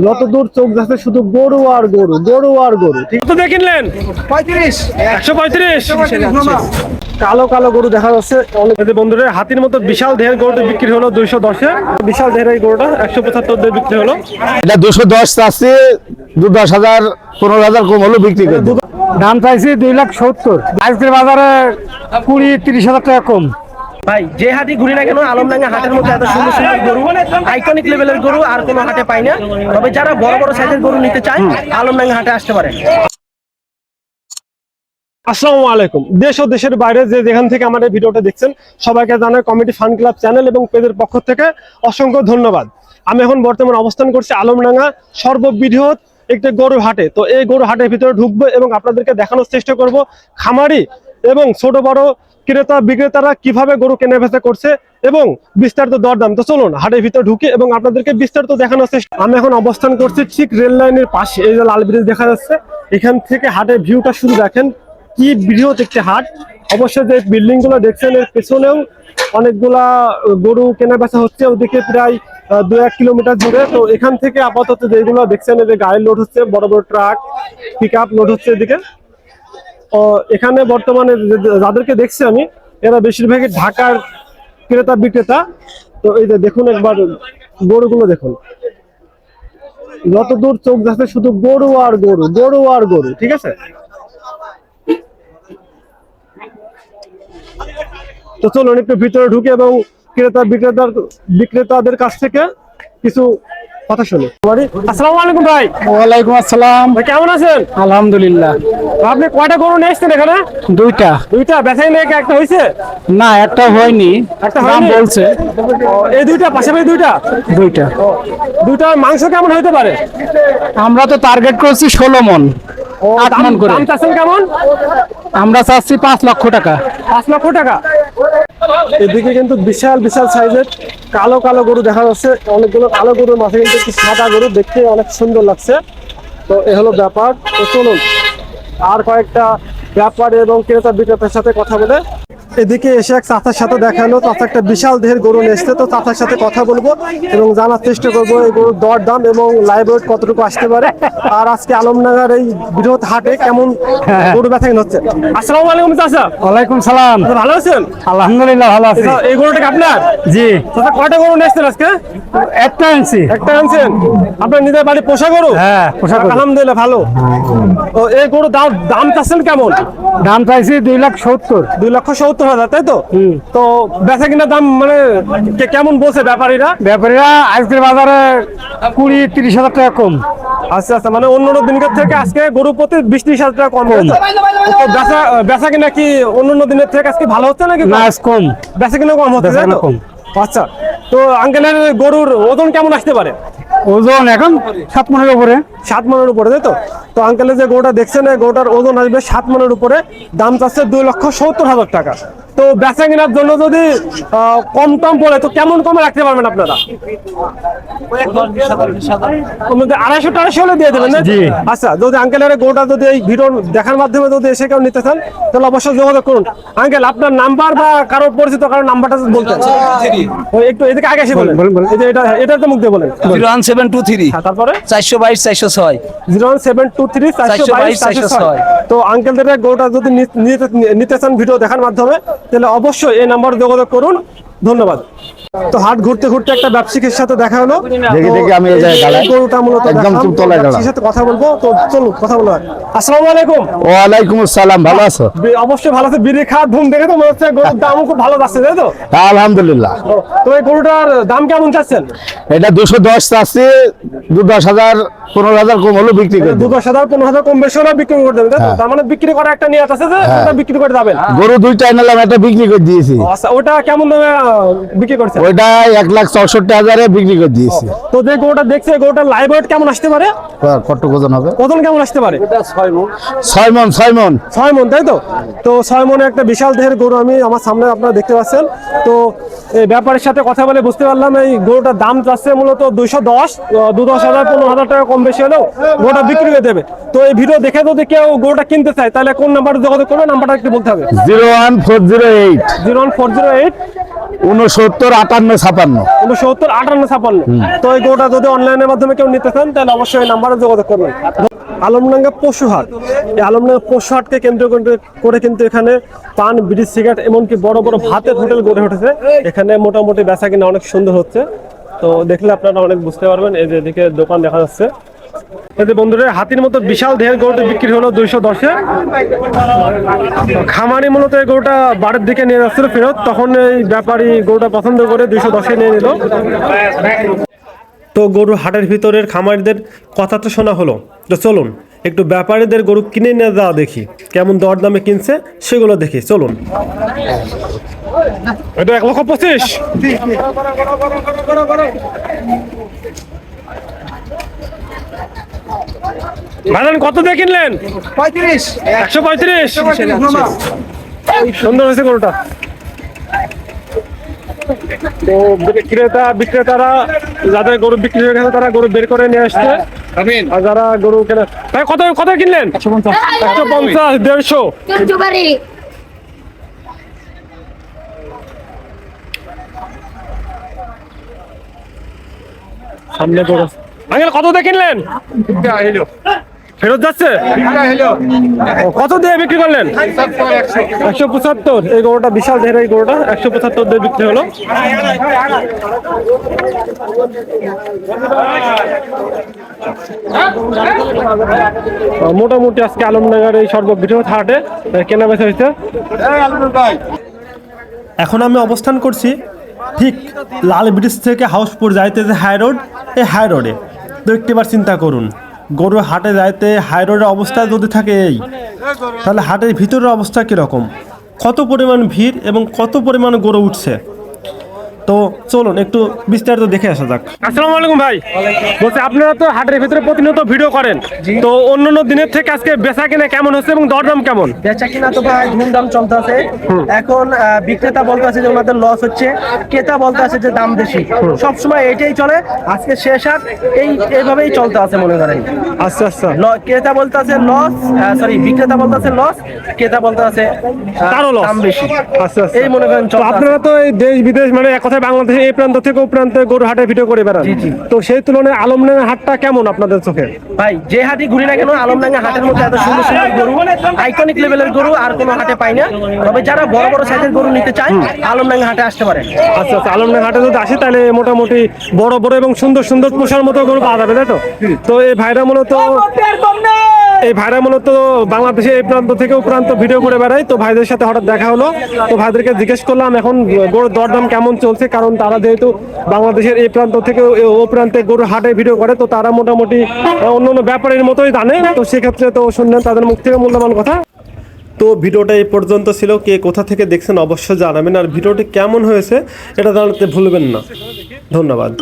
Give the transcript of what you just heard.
যত দূর চোখ যাচ্ছে শুধু গরু আর গরু, গরু আর গরু। ঠিক তো দেখলেন 35 135 কালো কালো গরু দেখা যাচ্ছে অনেক বন্ধুরা। হাতির মতো বিশাল দেহের গরুটা বিক্রি হলো 210-এ। বিশাল দেহের এই গরুটা 175 দিয়ে বিক্রি হলো। এটা 210 চাচ্ছি, 10,000 15,000 কম হলো বিক্রি করে দেব। দাম চাইছি 2,70,000। আজকের বাজারে 20-30,000 টাকা কম। ভাই যে হাটই ঘুরি না কেন, আলমডাঙ্গা হাটের মধ্যে এত সুন্দর সুন্দর গরু, আইকনিক লেভেলের গরু আর কোনো হাটে পাই না। তবে যারা বড় বড় সাইজের গরু নিতে চায় আলমডাঙ্গা হাটে আসতে পারে। আসসালামু আলাইকুম। দেশ ও দেশের বাইরে যে যেখান থেকে আমাদের ভিডিওটা দেখছেন সবাইকে জানাই কমিটি ফান ক্লাব চ্যানেল এবং পেজের পক্ষ থেকে অসংখ্য ধন্যবাদ। আমি এখন বর্তমানে অবস্থান করছি আলমডাঙ্গা সর্ববৃহৎ একটি গরু হাটে। তো এই গরু হাটের ভিতরে ঢুকবো এবং আপনাদেরকে দেখানোর চেষ্টা করব খামারি এবং ছোট বড় ক্রেতা বিক্রেতারা কিভাবে গরু কেনা বেচা করছে এবং বিস্তারিত দরদাম। তো চলুন হাটের ভিতরে ঢুকে এবং আপনাদেরকে বিস্তারিত দেখানোর চেষ্টা। আমি এখন অবস্থান করছি ঠিক রেল লাইনের পাশে। এই যে লাল ব্রিজ দেখা যাচ্ছে, এখান থেকে হাটের ভিউটা শুধু দেখেন, কি বৃহৎ একটি হাট। অবশ্যই যে বিল্ডিং গুলো দেখছেন এর পেছনেও অনেকগুলা গরু কেনা বেচা হচ্ছে, ওদিকে প্রায় 2-1 কিলোমিটার জুড়ে। তো এখান থেকে আপাতত যেগুলো দেখছেন যে গাড়ি লোড হচ্ছে, বড় বড় ট্রাক পিক আপ লোড হচ্ছে এদিকে। এখানে বর্তমানে যাদেরকে দেখছি আমি, এরা বেশিরভাগই ঢাকার ক্রেতা বিক্রেতা। তো এই যে দেখুন একবার গরুগুলো দেখুন, যত দূর চোখ যাচ্ছে শুধু গরু আর গরু, গরু আর গরু। ঠিক আছে, তো চলুন একটু ভিতরে ঢুকে এবং ক্রেতা বিক্রেতাদের কাছ থেকে কিছু কথা শুনি। আসসালামু আলাইকুম ভাই। ওয়ালাইকুম আসসালাম। ভাই কেমন আছেন? আলহামদুলিল্লাহ। আপনি কয়টা গরু নিয়ে এসছেন এখানে? দুইটা। বেচাই নিয়ে একটা হয়েছে? না, একটা হয়নি। একটা দাম হয়নি? বলছে। এই দুইটা পাশাপাশি দুইটা? দুইটার মাংস কেমন হইতে পারে? আমরা তো টার্গেট করছি 16 মন। 8 মন করে। দাম চাচ্ছেন কেমন? আমরা চাচ্ছি 5 লক্ষ টাকা। 5 লক্ষ টাকা। এদিকে কিন্তু বিশাল বিশাল সাইজের কালো কালো গরু দেখা যাচ্ছে। অনেকগুলো কালো গরুর মাঝে কিন্তু একটি সাদা গরু, দেখতে অনেক সুন্দর লাগছে। তো এ হলো ব্যাপার। তো চলুন আর কয়েকটা ব্যাপার এবং ক্রেতা বিক্রেতার সাথে কথা বলে। এদিকে এসে এক চাচার সাথে দেখা হলো, চাচা একটা বিশাল দেহের গরু নিয়ে এসছে। তো চাচার সাথে কথা বলবো এবং জানার চেষ্টা করবো এই গরুর দর দাম এবং লাইভ ওয়েট কতটুকু আসতে পারে, আর আজকে আলমডাঙ্গার এই বৃহৎ হাটে কেমন গরু বেচা কিনা হচ্ছে। আসসালামু আলাইকুম চাচা। ওয়ালাইকুম সালাম। ভালো আছেন? আলহামদুলিল্লাহ ভালো আছি। এই গরুটা কি আপনার? জি। চাচা কয়টা গরু নিয়ে এসছেন আজকে? একটা আনছি। একটা আনছেন? আপনার নিজের বাড়ি পোষা গরু? হ্যাঁ, পোষা গরু। আলহামদুলিল্লাহ ভালো। তো এই গরু দাম চাচ্ছেন কেমন? দাম চাইছি 2,70,000। 2,70,000, তাই তো? তো বেচা কিনা দাম মানে কেমন বলছে ব্যাপারীরা? ব্যাপারীরা আজকের বাজারে 20-30,000 টাকা কম। আচ্ছা আচ্ছা, মানে অন্য দিনের থেকে আজকে গরু প্রতি 20-30,000 টাকা কম। তো বেচা কিনা কি অন্য দিনের থেকে আজকে ভালো হচ্ছে নাকি? না, কম। বেচা কিনা কম হচ্ছে, তাই তো? আচ্ছা, তো আঙ্কেলের গরুর ওজন কেমন আসতে পারে? ওজন এখন 7 মনের উপরে। 7 মনের উপরে, তাই তো? তো আঙ্কেলের যে গরুটা দেখছেন এই গরুটার ওজন আসবে 7 মনের উপরে। দাম চাচ্ছে 2,70,000 টাকা। তো বেচা কেনার জন্য যদি কম টম পড়ে তো কেমন কমে রাখতে পারবেন আপনারা? 250-250 হলে দিয়ে দেবেন না? জি। আচ্ছা, যদি আঙ্কেলের গরুটা যদি এই ভিডিও দেখার মাধ্যমে যদি এসে কেউ নিতে চান তাহলে অবশ্যই যোগাযোগ করুন। আঙ্কেল আপনার নাম্বার বা কারো পরিচিত কারো নাম্বারটা বলতেন একটু, এদিকে আগে এসে বলেন। এই যে এটা তো মুখ দিয়ে বলেন। 01723 তারপরে 422 406 01723 422 406। তো আঙ্কেলদের গরুটা যদি নিতে চান ভিডিও দেখার মাধ্যমে তাহলে অবশ্যই এই নাম্বারে যোগাযোগ করুন। ধন্যবাদ। তো হাট ঘুরতে ঘুরতে একটা ব্যবসায়ীর সাথে দেখা হলো। দেখি আমি এই জায়গায় দাঁড়াই। গরুটা মূলত একদম চুপ তলায় দাঁড়াও। ব্যবসায়ীর সাথে কথা বলবো। তো চলুন কথা বলা হয়। আসসালামু আলাইকুম। ওয়ালাইকুম আসসালাম। ভালো আছো? অবশ্যই ভালো আছে। বিড়ি খাওয়ার ধুম দেখে তো মনে হচ্ছে গরুর দামও খুব ভালো যাচ্ছে, তাই তো? আলহামদুলিল্লাহ। তো এই গরুটার দাম কেমন চাচ্ছেন? এটা 210 চাচ্ছি, 10,000 15,000 কম হলো বিক্রি করে দেব। 2,000-15,000 কম বেশি হলে বিক্রি করে দেবেন, তাই তো? তার মানে বিক্রি করা একটা নিয়ত আছে যে ওটা বিক্রি করে যাবেন। গরু দুইটা নিলাম, একটা বিক্রি করে দিয়েছি। আচ্ছা, ওটা কেমন দামে বিক্রি করছেন? ওইটা 1,64,000 বিক্রি করে দিয়েছি। তো যে গরুটা দেখছে গরুটার লাইভ ওয়েট কেমন আসতে পারে? কত ওজন হবে? ওজন কেমন আসতে পারে? 6 মন। 6 মন, তাই তো? তো 6 মনে একটা বিশাল দেহের গরু আমি আমার সামনে আপনারা দেখতে পাচ্ছেন। তো এই ব্যাপারের সাথে কথা বলে বুঝতে পারলাম এই গরুটার দাম যাচ্ছে মূলত 210,000 টাকা কম বেশি হলেও গরুটা বিক্রি করে দেবে। তো এই ভিডিও দেখে যদি কেউ গরুটা কিনতে চায় তাহলে কোন নাম্বারে যোগাযোগ করবে? নাম্বারটা একটু বলতে হবে। 01408 69 58 56। 69 58 56। তো এই গরুটা যদি অনলাইনের মাধ্যমে কেউ নিতে চান তাহলে অবশ্যই এই নাম্বারে যোগাযোগ করবেন। আলমডাঙ্গা পশুহাট, এই আলমডাঙ্গা পশুহাটকে কেন্দ্র করে কিন্তু এখানে পান, বিড়ি, সিগারেট এমনকি বড় বড় ভাতের হোটেল গড়ে উঠেছে। এখানে মোটামুটি বেচা কিনা অনেক সুন্দর হচ্ছে। তো দেখলে আপনারা অনেক বুঝতে পারবেন। এই যে এদিকে দোকান দেখা যাচ্ছে। এই যে বন্ধুরা, হাতির মতো বিশাল দেহের গরুটি বিক্রি হলো 210-এ। খামারি মূলত এই গরুটা বাড়ির দিকে নিয়ে যাচ্ছিল ফেরত, তখন এই ব্যাপারী গরুটা পছন্দ করে 210-এ নিয়ে নিল। তো গরু হাটের ভিতরের খামারিদের কথা তো শোনা হলো, তো চলুন একটু ব্যাপারীদের গরু কিনে নিয়ে যাওয়া দেখি, কেমন দর দামে কিনছে সেগুলো দেখি, চলুন। এটা 1,25,000। ভাইজান কত দিয়ে কিনলেন? 135। সুন্দর হয়েছে গরুটা। তো বিক্রেতারা যাদের গরু বিক্রি হয়ে গেছে তারা গরু বের করে নিয়ে আসছে। আর যারা গরু কেনে, ভাই কত কিনলেন? 150, 150, 150। সামনে গরু আঙ্কেল কত দিয়ে কিনলেন? ফেরত যাচ্ছে? কত দিয়ে বিক্রি করলেন? 175। এই গরুটা বিশাল দেহের, এই গরুটা 175 দিয়ে বিক্রি হলো। মোটামুটি আজকে আলমডাঙ্গার এই সর্ববৃহৎ হাটে কেনা বেচা হয়েছে। এখন আমি অবস্থান করছি ঠিক লাল ব্রিজ থেকে হাউসপুর যাইতে যে হাই রোড, এই হাই রোডে। তো একটিবার চিন্তা করুন, গরু হাটে যাইতে হাই রোডের অবস্থা যদি থাকে এই, তাহলে হাটের ভিতরের অবস্থা কীরকম, কত পরিমাণ ভিড় এবং কত পরিমাণ গরু উঠছে। তো চলুন একটু বিস্তারিত দেখে আসা যাক। আসসালামু আলাইকুম ভাই। বলছি আপনারা তো হাটের ভিতরে প্রতিনিয়ত ভিডিও করেন, তো অন্যান্য দিনের থেকে আজকে বেচা কিনা কেমন হচ্ছে এবং দরদাম কেমন? বেচা কিনা তো ভাই ধুমধাম চলতেছে। এখন বিক্রেতা বলতে আছে যে ওনাদের লস হচ্ছে, ক্রেতা বলতে আছে যে দাম বেশি। সবসময় এটাই চলে। আজকে শেষ হাট এইভাবেই চলতে আছে মনে করেন। আচ্ছা আচ্ছা। ক্রেতা বলতে আছে লস, বিক্রেতা বলতে আছে লস, ক্রেতা বলতে আছে তারও লস, দাম বেশি। আচ্ছা আচ্ছা। এই মনে করেন তো আপনারা তো এই দেশ বিদেশ মানে এক কথায় বাংলাদেশের এই প্রান্ত থেকে ও প্রান্তে গরু হাটে ভিডিও করে বেড়ান, তো সেই তুলনায় আলমডাঙ্গা হাটটা কেমন আপনাদের চোখে? ভাই যে হাটই ঘুরি না কেন, আলমডাঙ্গা হাটের মধ্যে এত সুন্দর সুন্দর গরু, আইকনিক লেভেলের গরু আর কোনো হাটে পাই না। তবে যারা বড় বড় সাইজের গরু নিতে চায় আলমডাঙ্গা হাটে আসতে পারে। আচ্ছা আচ্ছা। আলমডাঙ্গা হাটে যদি আসি তাহলে মোটামুটি বড় বড় এবং সুন্দর সুন্দর পোষার মতো গরু পাওয়া যাবে, তাই তো? তো এই ভাইরা মূলত বাংলাদেশে এই প্রান্ত থেকে ও প্রান্ত ভিডিও করে বেড়ায়। তো ভাইদের সাথে হঠাৎ দেখা হলো, তো ভাইদেরকে জিজ্ঞেস করলাম এখন গরুর দরদাম কেমন চলছে, কারণ তারা যেহেতু বাংলাদেশের এই প্রান্ত থেকে ও প্রান্তে গরু হাটে ভিডিও করে, তো তারা মোটামুটি অন্যান্য ব্যাপারের মতোই জানে। তো সেক্ষেত্রে তো শুনলেন তাদের মুখ থেকে মূল্যবান কথা। তো ভিডিওটা এই পর্যন্ত ছিল। কে কোথা থেকে দেখছেন অবশ্যই জানাবেন, আর ভিডিওটি কেমন হয়েছে এটা জানাতে ভুলবেন না। ধন্যবাদ।